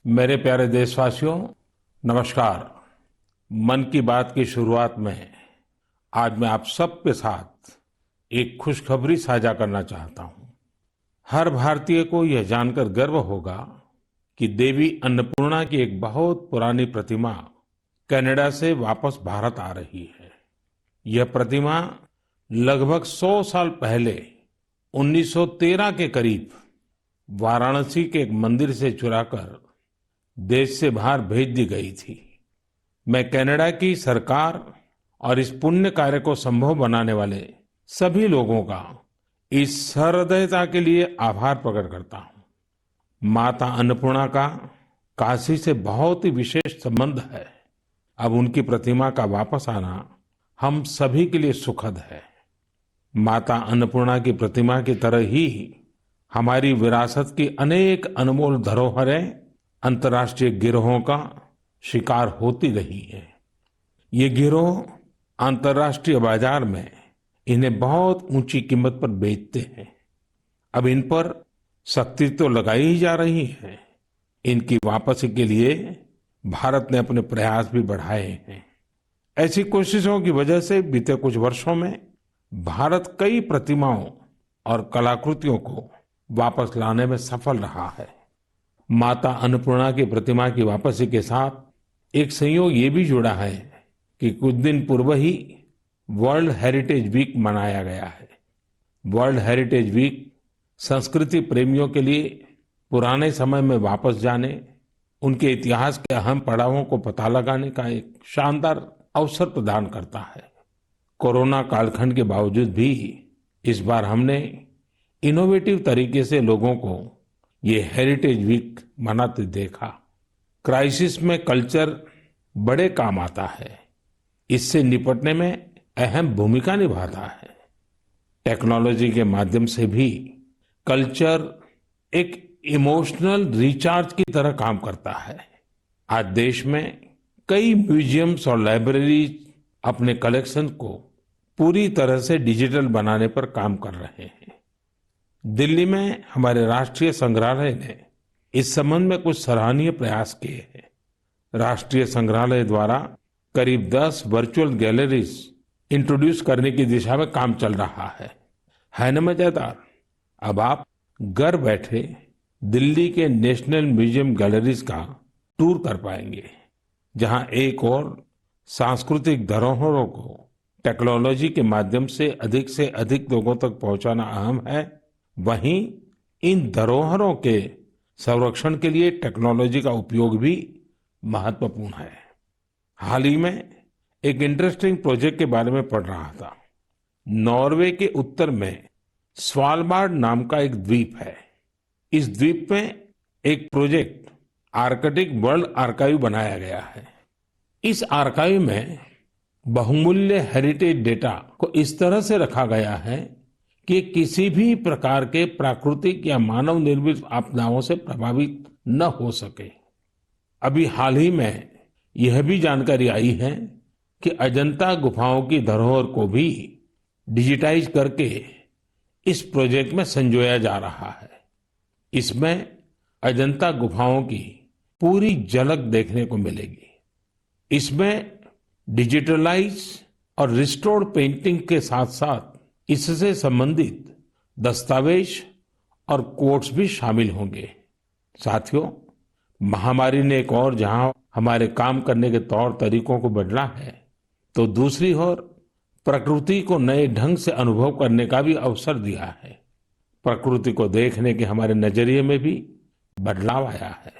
मेरे प्यारे देशवासियों, नमस्कार। मन की बात की शुरुआत में आज मैं आप सबके साथ एक खुशखबरी साझा करना चाहता हूं। हर भारतीय को यह जानकर गर्व होगा कि देवी अन्नपूर्णा की एक बहुत पुरानी प्रतिमा कनाडा से वापस भारत आ रही है। यह प्रतिमा लगभग 100 साल पहले 1913 के करीब वाराणसी के एक मंदिर से चुराकर देश से बाहर भेज दी गई थी। मैं कनाडा की सरकार और इस पुण्य कार्य को संभव बनाने वाले सभी लोगों का इस सहृदयता के लिए आभार प्रकट करता हूं। माता अन्नपूर्णा का काशी से बहुत ही विशेष संबंध है। अब उनकी प्रतिमा का वापस आना हम सभी के लिए सुखद है। माता अन्नपूर्णा की प्रतिमा की तरह ही हमारी विरासत की अनेक अनमोल धरोहरें अंतर्राष्ट्रीय गिरोहों का शिकार होती रही है। ये गिरोह अंतर्राष्ट्रीय बाजार में इन्हें बहुत ऊंची कीमत पर बेचते हैं। अब इन पर सख्ती तो लगाई ही जा रही है। इनकी वापसी के लिए भारत ने अपने प्रयास भी बढ़ाए हैं। ऐसी कोशिशों की वजह से बीते कुछ वर्षों में भारत कई प्रतिमाओं और कलाकृतियों को वापस लाने में सफल रहा है। माता अन्नपूर्णा की प्रतिमा की वापसी के साथ एक संयोग ये भी जुड़ा है कि कुछ दिन पूर्व ही वर्ल्ड हेरिटेज वीक मनाया गया है। वर्ल्ड हेरिटेज वीक संस्कृति प्रेमियों के लिए पुराने समय में वापस जाने, उनके इतिहास के अहम पड़ावों को पता लगाने का एक शानदार अवसर प्रदान करता है। कोरोना कालखंड के बावजूद भी इस बार हमने इनोवेटिव तरीके से लोगों को ये हेरिटेज वीक मनाते देखा। क्राइसिस में कल्चर बड़े काम आता है। इससे निपटने में अहम भूमिका निभाता है। टेक्नोलॉजी के माध्यम से भी कल्चर एक इमोशनल रिचार्ज की तरह काम करता है। आज देश में कई म्यूजियम्स और लाइब्रेरीज अपने कलेक्शन को पूरी तरह से डिजिटल बनाने पर काम कर रहे हैं। दिल्ली में हमारे राष्ट्रीय संग्रहालय ने इस संबंध में कुछ सराहनीय प्रयास किए हैं। राष्ट्रीय संग्रहालय द्वारा करीब 10 वर्चुअल गैलरीज इंट्रोड्यूस करने की दिशा में काम चल रहा है न मजेदार। अब आप घर बैठे दिल्ली के नेशनल म्यूजियम गैलरीज का टूर कर पाएंगे, जहां एक और सांस्कृतिक धरोहरों को टेक्नोलॉजी के माध्यम से अधिक लोगों तक पहुंचाना अहम है। वहीं इन धरोहरों के संरक्षण के लिए टेक्नोलॉजी का उपयोग भी महत्वपूर्ण है। हाल ही में एक इंटरेस्टिंग प्रोजेक्ट के बारे में पढ़ रहा था। नॉर्वे के उत्तर में स्वालबार्ड नाम का एक द्वीप है। इस द्वीप में एक प्रोजेक्ट आर्कटिक वर्ल्ड आर्काइव बनाया गया है। इस आर्काइव में बहुमूल्य हेरिटेज डेटा को इस तरह से रखा गया है कि किसी भी प्रकार के प्राकृतिक या मानव निर्मित आपदाओं से प्रभावित न हो सके। अभी हाल ही में यह भी जानकारी आई है कि अजंता गुफाओं की धरोहर को भी डिजिटाइज करके इस प्रोजेक्ट में संजोया जा रहा है। इसमें अजंता गुफाओं की पूरी झलक देखने को मिलेगी। इसमें डिजिटलाइज और रिस्टोर्ड पेंटिंग के साथ साथ इससे संबंधित दस्तावेज और कोट्स भी शामिल होंगे। साथियों, महामारी ने एक और जहां हमारे काम करने के तौर तरीकों को बदला है, तो दूसरी ओर प्रकृति को नए ढंग से अनुभव करने का भी अवसर दिया है। प्रकृति को देखने के हमारे नजरिए में भी बदलाव आया है।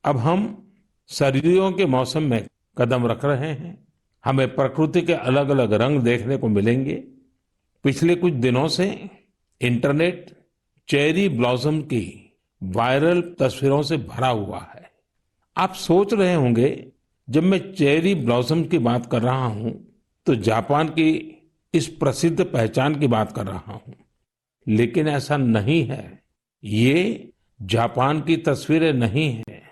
अब हम सर्दियों के मौसम में कदम रख रहे हैं। हमें प्रकृति के अलग अलग रंग देखने को मिलेंगे। पिछले कुछ दिनों से इंटरनेट चेरी ब्लॉसम की वायरल तस्वीरों से भरा हुआ है। आप सोच रहे होंगे, जब मैं चेरी ब्लॉसम की बात कर रहा हूं तो जापान की इस प्रसिद्ध पहचान की बात कर रहा हूं, लेकिन ऐसा नहीं है। ये जापान की तस्वीरें नहीं है,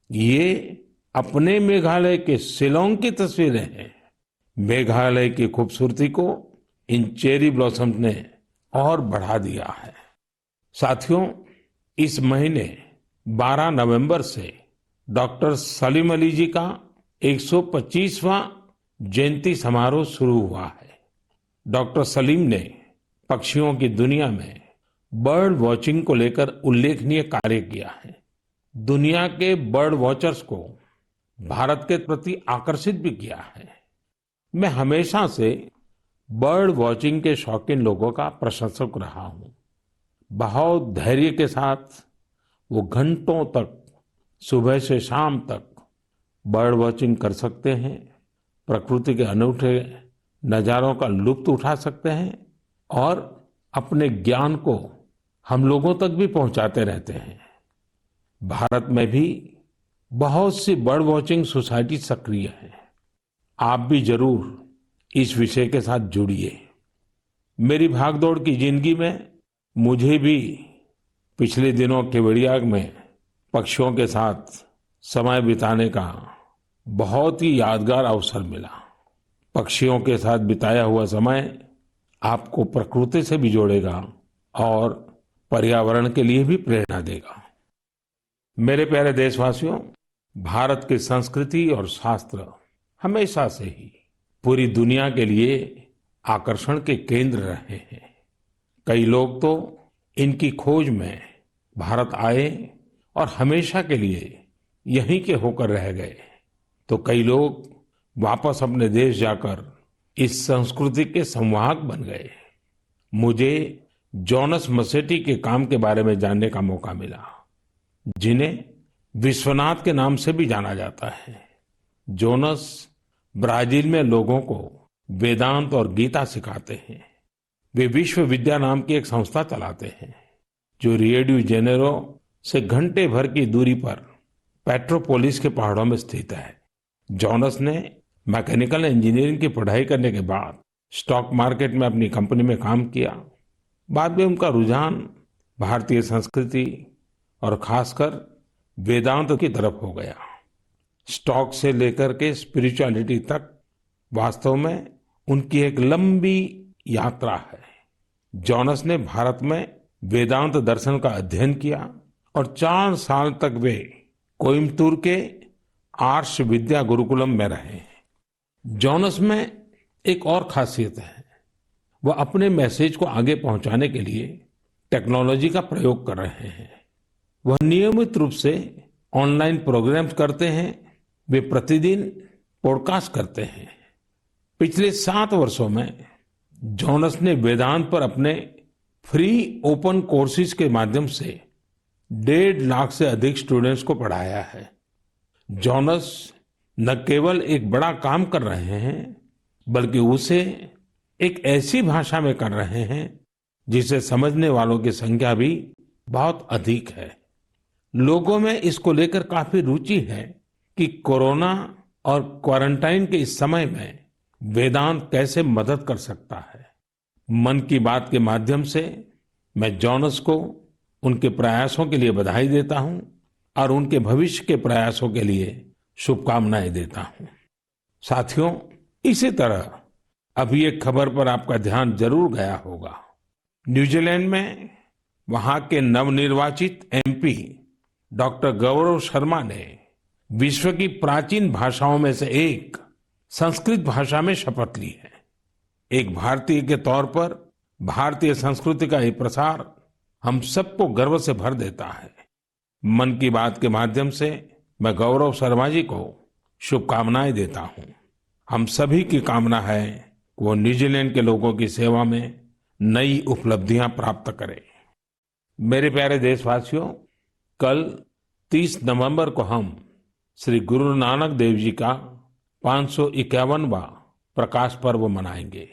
ये अपने मेघालय के शिलांग की तस्वीरें हैं। मेघालय की खूबसूरती को इन चेरी ब्लॉसम्स ने और बढ़ा दिया है। साथियों, इस महीने 12 नवंबर से डॉक्टर सलीम अली जी का 125वां जयंती समारोह शुरू हुआ है। डॉक्टर सलीम ने पक्षियों की दुनिया में बर्ड वॉचिंग को लेकर उल्लेखनीय कार्य किया है। दुनिया के बर्ड वॉचर्स को भारत के प्रति आकर्षित भी किया है। मैं हमेशा से बर्ड वॉचिंग के शौकीन लोगों का प्रशंसक रहा हूं। बहुत धैर्य के साथ वो घंटों तक सुबह से शाम तक बर्ड वॉचिंग कर सकते हैं, प्रकृति के अनूठे नजारों का लुत्फ उठा सकते हैं और अपने ज्ञान को हम लोगों तक भी पहुंचाते रहते हैं। भारत में भी बहुत सी बर्ड वॉचिंग सोसाइटी सक्रिय है। आप भी जरूर इस विषय के साथ जुड़िए। मेरी भागदौड़ की जिंदगी में मुझे भी पिछले दिनों केवड़िया में पक्षियों के साथ समय बिताने का बहुत ही यादगार अवसर मिला। पक्षियों के साथ बिताया हुआ समय आपको प्रकृति से भी जोड़ेगा और पर्यावरण के लिए भी प्रेरणा देगा। मेरे प्यारे देशवासियों, भारत की संस्कृति और शास्त्र हमेशा से ही पूरी दुनिया के लिए आकर्षण के केंद्र रहे हैं। कई लोग तो इनकी खोज में भारत आए और हमेशा के लिए यहीं के होकर रह गए, तो कई लोग वापस अपने देश जाकर इस संस्कृति के संवाहक बन गए। मुझे जॉनस मसेटी के काम के बारे में जानने का मौका मिला, जिन्हें विश्वनाथ के नाम से भी जाना जाता है। जोनस ब्राजील में लोगों को वेदांत और गीता सिखाते हैं। वे विश्व विद्या नाम की एक संस्था चलाते हैं, जो रियो डी जेनेरो से घंटे भर की दूरी पर पेट्रोपोलिस के पहाड़ों में स्थित है। जॉनस ने मैकेनिकल इंजीनियरिंग की पढ़ाई करने के बाद स्टॉक मार्केट में अपनी कंपनी में काम किया। बाद में उनका रुझान भारतीय संस्कृति और खासकर वेदांत की तरफ हो गया। स्टॉक से लेकर के स्पिरिचुअलिटी तक वास्तव में उनकी एक लंबी यात्रा है। जॉनस ने भारत में वेदांत दर्शन का अध्ययन किया और 4 साल तक वे कोयम्बतूर के आर्ष विद्या गुरुकुलम में रहे। जॉनस में एक और खासियत है, वह अपने मैसेज को आगे पहुंचाने के लिए टेक्नोलॉजी का प्रयोग कर रहे हैं। वह नियमित रूप से ऑनलाइन प्रोग्राम्स करते हैं। वे प्रतिदिन पॉडकास्ट करते हैं। पिछले 7 वर्षों में जॉनस ने वेदांत पर अपने फ्री ओपन कोर्सेज के माध्यम से 1.5 लाख से अधिक स्टूडेंट्स को पढ़ाया है। जॉनस न केवल एक बड़ा काम कर रहे हैं, बल्कि उसे एक ऐसी भाषा में कर रहे हैं जिसे समझने वालों की संख्या भी बहुत अधिक है। लोगों में इसको लेकर काफी रुचि है कि कोरोना और क्वारंटाइन के इस समय में वेदांत कैसे मदद कर सकता है। मन की बात के माध्यम से मैं जॉनस को उनके प्रयासों के लिए बधाई देता हूं और उनके भविष्य के प्रयासों के लिए शुभकामनाएं देता हूं। साथियों, इसी तरह अभी एक खबर पर आपका ध्यान जरूर गया होगा। न्यूजीलैंड में वहां के नवनिर्वाचित एमपी डॉक्टर गौरव शर्मा ने विश्व की प्राचीन भाषाओं में से एक संस्कृत भाषा में शपथ ली है। एक भारतीय के तौर पर भारतीय संस्कृति का ये प्रसार हम सबको गर्व से भर देता है। मन की बात के माध्यम से मैं गौरव शर्मा जी को शुभकामनाएं देता हूं। हम सभी की कामना है कि वो न्यूजीलैंड के लोगों की सेवा में नई उपलब्धियां प्राप्त करें। मेरे प्यारे देशवासियों, कल 30 नवंबर को हम श्री गुरु नानक देव जी का 551वां प्रकाश पर्व मनाएंगे।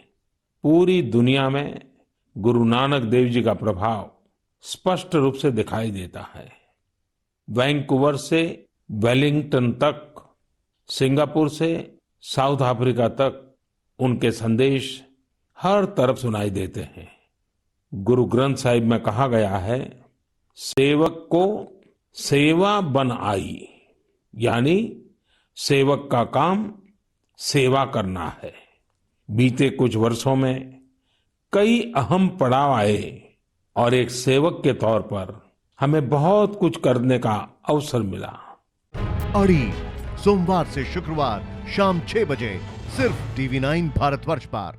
पूरी दुनिया में गुरु नानक देव जी का प्रभाव स्पष्ट रूप से दिखाई देता है। वैंकूवर से वेलिंगटन तक, सिंगापुर से साउथ अफ्रीका तक उनके संदेश हर तरफ सुनाई देते हैं। गुरु ग्रंथ साहिब में कहा गया है, सेवक को सेवा बन आई, यानी सेवक का काम सेवा करना है। बीते कुछ वर्षों में कई अहम पड़ाव आए और एक सेवक के तौर पर हमें बहुत कुछ करने का अवसर मिला। अड़ी सोमवार से शुक्रवार शाम 6 बजे सिर्फ TV9 भारतवर्ष पर।